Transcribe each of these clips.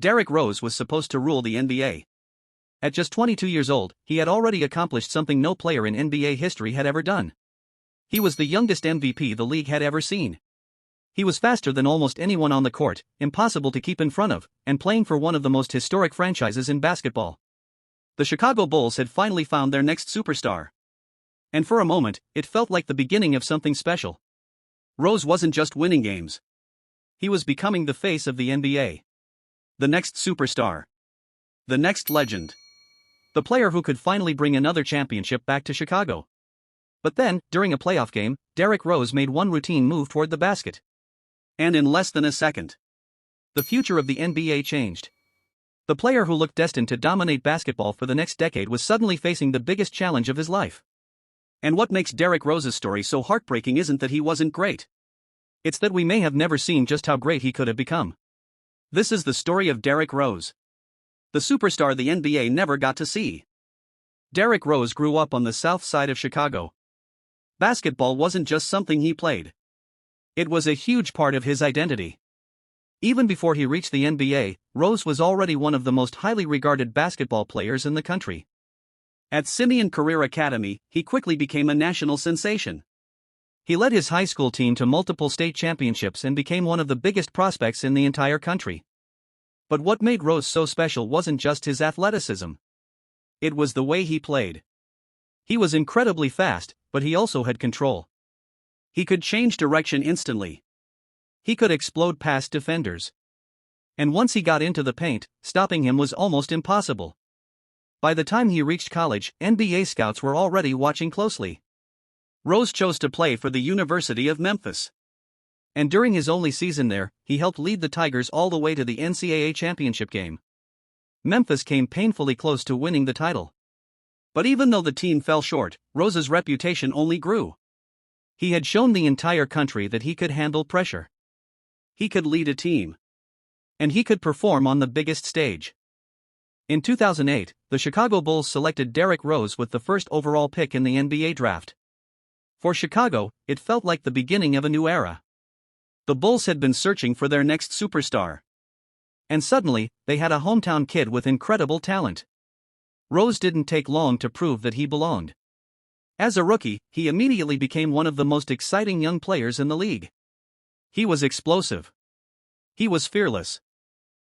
Derrick Rose was supposed to rule the NBA. At just 22 years old, he had already accomplished something no player in NBA history had ever done. He was the youngest MVP the league had ever seen. He was faster than almost anyone on the court, impossible to keep in front of, and playing for one of the most historic franchises in basketball. The Chicago Bulls had finally found their next superstar. And for a moment, it felt like the beginning of something special. Rose wasn't just winning games. He was becoming the face of the NBA. The next superstar. The next legend. The player who could finally bring another championship back to Chicago. But then, during a playoff game, Derrick Rose made one routine move toward the basket. And in less than a second, the future of the NBA changed. The player who looked destined to dominate basketball for the next decade was suddenly facing the biggest challenge of his life. And what makes Derrick Rose's story so heartbreaking isn't that he wasn't great. It's that we may have never seen just how great he could have become. This is the story of Derrick Rose, the superstar the NBA never got to see. Derrick Rose grew up on the south side of Chicago. Basketball wasn't just something he played. It was a huge part of his identity. Even before he reached the NBA, Rose was already one of the most highly regarded basketball players in the country. At Simeon Career Academy, he quickly became a national sensation. He led his high school team to multiple state championships and became one of the biggest prospects in the entire country. But what made Rose so special wasn't just his athleticism. It was the way he played. He was incredibly fast, but he also had control. He could change direction instantly. He could explode past defenders. And once he got into the paint, stopping him was almost impossible. By the time he reached college, NBA scouts were already watching closely. Rose chose to play for the University of Memphis. And during his only season there, he helped lead the Tigers all the way to the NCAA championship game. Memphis came painfully close to winning the title. But even though the team fell short, Rose's reputation only grew. He had shown the entire country that he could handle pressure. He could lead a team. And he could perform on the biggest stage. In 2008, the Chicago Bulls selected Derrick Rose with the first overall pick in the NBA draft. For Chicago, it felt like the beginning of a new era. The Bulls had been searching for their next superstar. And suddenly, they had a hometown kid with incredible talent. Rose didn't take long to prove that he belonged. As a rookie, he immediately became one of the most exciting young players in the league. He was explosive. He was fearless.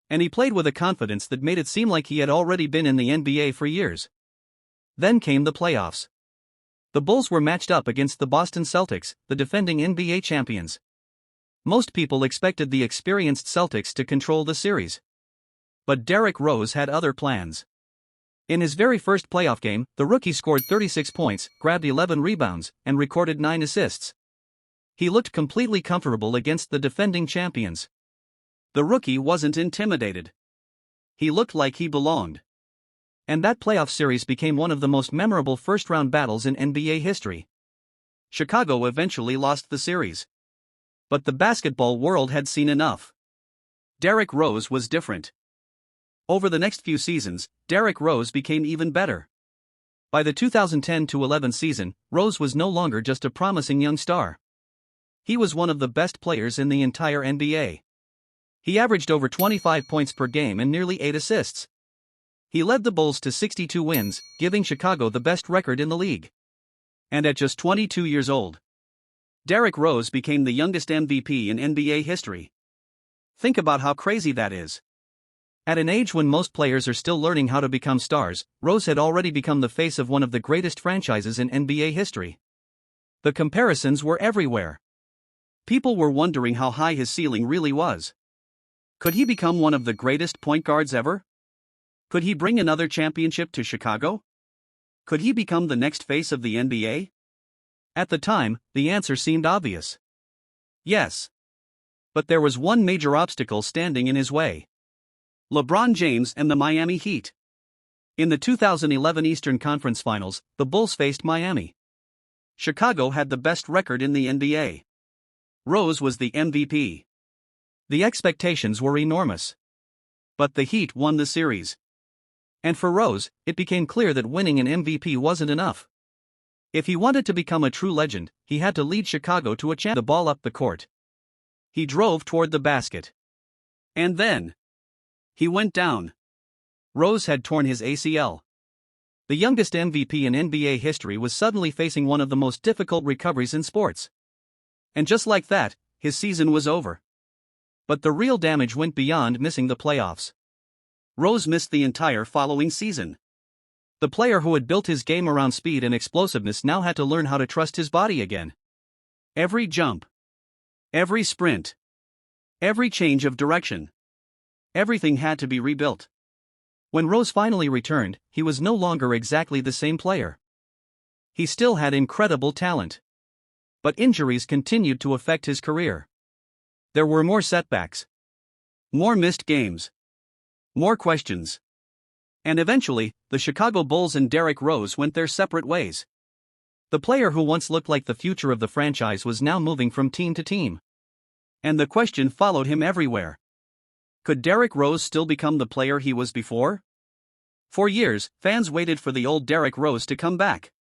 And he played with a confidence that made it seem like he had already been in the NBA for years. Then came the playoffs. The Bulls were matched up against the Boston Celtics, the defending NBA champions. Most people expected the experienced Celtics to control the series. But Derrick Rose had other plans. In his very first playoff game, the rookie scored 36 points, grabbed 11 rebounds, and recorded 9 assists. He looked completely comfortable against the defending champions. The rookie wasn't intimidated. He looked like he belonged. And that playoff series became one of the most memorable first-round battles in NBA history. Chicago eventually lost the series. But the basketball world had seen enough. Derrick Rose was different. Over the next few seasons, Derrick Rose became even better. By the 2010-11 season, Rose was no longer just a promising young star. He was one of the best players in the entire NBA. He averaged over 25 points per game and nearly 8 assists. He led the Bulls to 62 wins, giving Chicago the best record in the league. And at just 22 years old, Derrick Rose became the youngest MVP in NBA history. Think about how crazy that is. At an age when most players are still learning how to become stars, Rose had already become the face of one of the greatest franchises in NBA history. The comparisons were everywhere. People were wondering how high his ceiling really was. Could he become one of the greatest point guards ever? Could he bring another championship to Chicago? Could he become the next face of the NBA? At the time, the answer seemed obvious. Yes. But there was one major obstacle standing in his way. LeBron James and the Miami Heat. In the 2011 Eastern Conference Finals, the Bulls faced Miami. Chicago had the best record in the NBA. Rose was the MVP. The expectations were enormous. But the Heat won the series. And for Rose, it became clear that winning an MVP wasn't enough. If he wanted to become a true legend, he had to lead Chicago to a the ball up the court. He drove toward the basket. And then He went down. Rose had torn his ACL. The youngest MVP in NBA history was suddenly facing one of the most difficult recoveries in sports. And just like that, his season was over. But the real damage went beyond missing the playoffs. Rose missed the entire following season. The player who had built his game around speed and explosiveness now had to learn how to trust his body again. Every jump, every sprint, every change of direction, everything had to be rebuilt. When Rose finally returned, he was no longer exactly the same player. He still had incredible talent. But injuries continued to affect his career. There were more setbacks, more missed games, more questions. And eventually, the Chicago Bulls and Derrick Rose went their separate ways. The player who once looked like the future of the franchise was now moving from team to team. And the question followed him everywhere. Could Derrick Rose still become the player he was before? For years, fans waited for the old Derrick Rose to come back.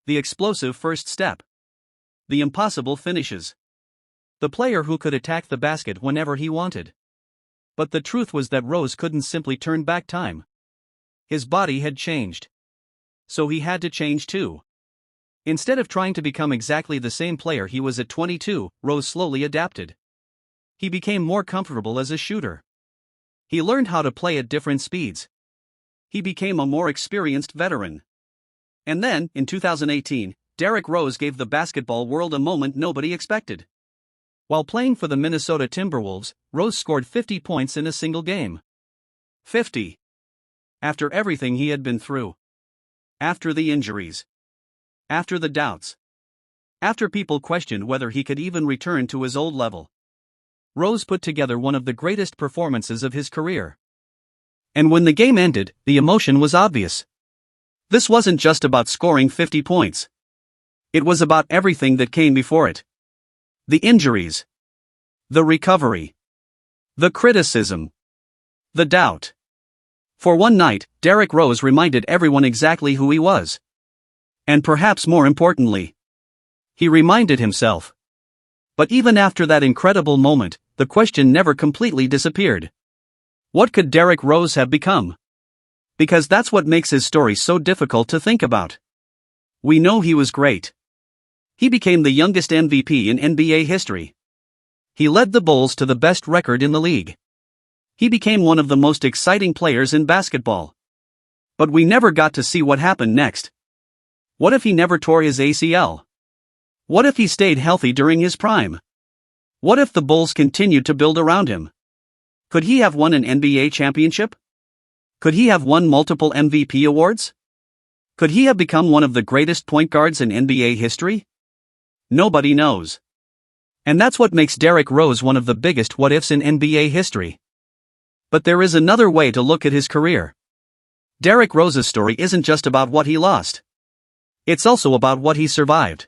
The explosive first step. The impossible finishes. The player who could attack the basket whenever he wanted. But the truth was that Rose couldn't simply turn back time. His body had changed. So he had to change too. Instead of trying to become exactly the same player he was at 22, Rose slowly adapted. He became more comfortable as a shooter. He learned how to play at different speeds. He became a more experienced veteran. And then, in 2018, Derrick Rose gave the basketball world a moment nobody expected. While playing for the Minnesota Timberwolves, Rose scored 50 points in a single game. 50. After everything he had been through. After the injuries. After the doubts. After people questioned whether he could even return to his old level. Rose put together one of the greatest performances of his career. And when the game ended, the emotion was obvious. This wasn't just about scoring 50 points. It was about everything that came before it. The injuries. The recovery. The criticism. The doubt. For one night, Derrick Rose reminded everyone exactly who he was. And perhaps more importantly, he reminded himself. But even after that incredible moment, the question never completely disappeared. What could Derrick Rose have become? Because that's what makes his story so difficult to think about. We know he was great. He became the youngest MVP in NBA history. He led the Bulls to the best record in the league. He became one of the most exciting players in basketball. But we never got to see what happened next. What if he never tore his ACL? What if he stayed healthy during his prime? What if the Bulls continued to build around him? Could he have won an NBA championship? Could he have won multiple MVP awards? Could he have become one of the greatest point guards in NBA history? Nobody knows. And that's what makes Derrick Rose one of the biggest what-ifs in NBA history. But there is another way to look at his career. Derrick Rose's story isn't just about what he lost. It's also about what he survived.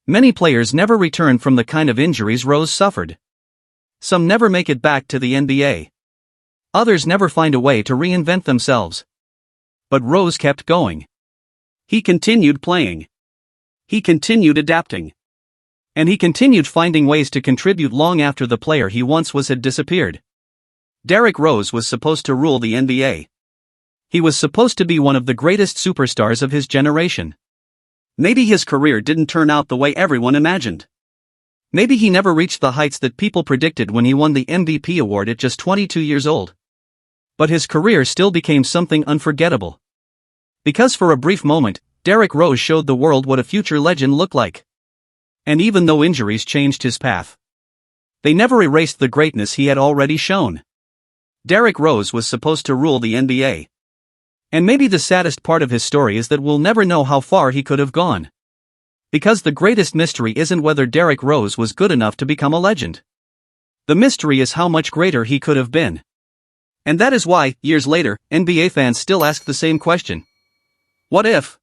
Many players never return from the kind of injuries Rose suffered. Some never make it back to the NBA. Others never find a way to reinvent themselves. But Rose kept going. He continued playing. He continued adapting. And he continued finding ways to contribute long after the player he once was had disappeared. Derrick Rose was supposed to rule the NBA. He was supposed to be one of the greatest superstars of his generation. Maybe his career didn't turn out the way everyone imagined. Maybe he never reached the heights that people predicted when he won the MVP award at just 22 years old. But his career still became something unforgettable. Because for a brief moment, Derrick Rose showed the world what a future legend looked like. And even though injuries changed his path, they never erased the greatness he had already shown. Derrick Rose was supposed to rule the NBA. And maybe the saddest part of his story is that we'll never know how far he could have gone. Because the greatest mystery isn't whether Derrick Rose was good enough to become a legend. The mystery is how much greater he could have been. And that is why, years later, NBA fans still ask the same question. What if?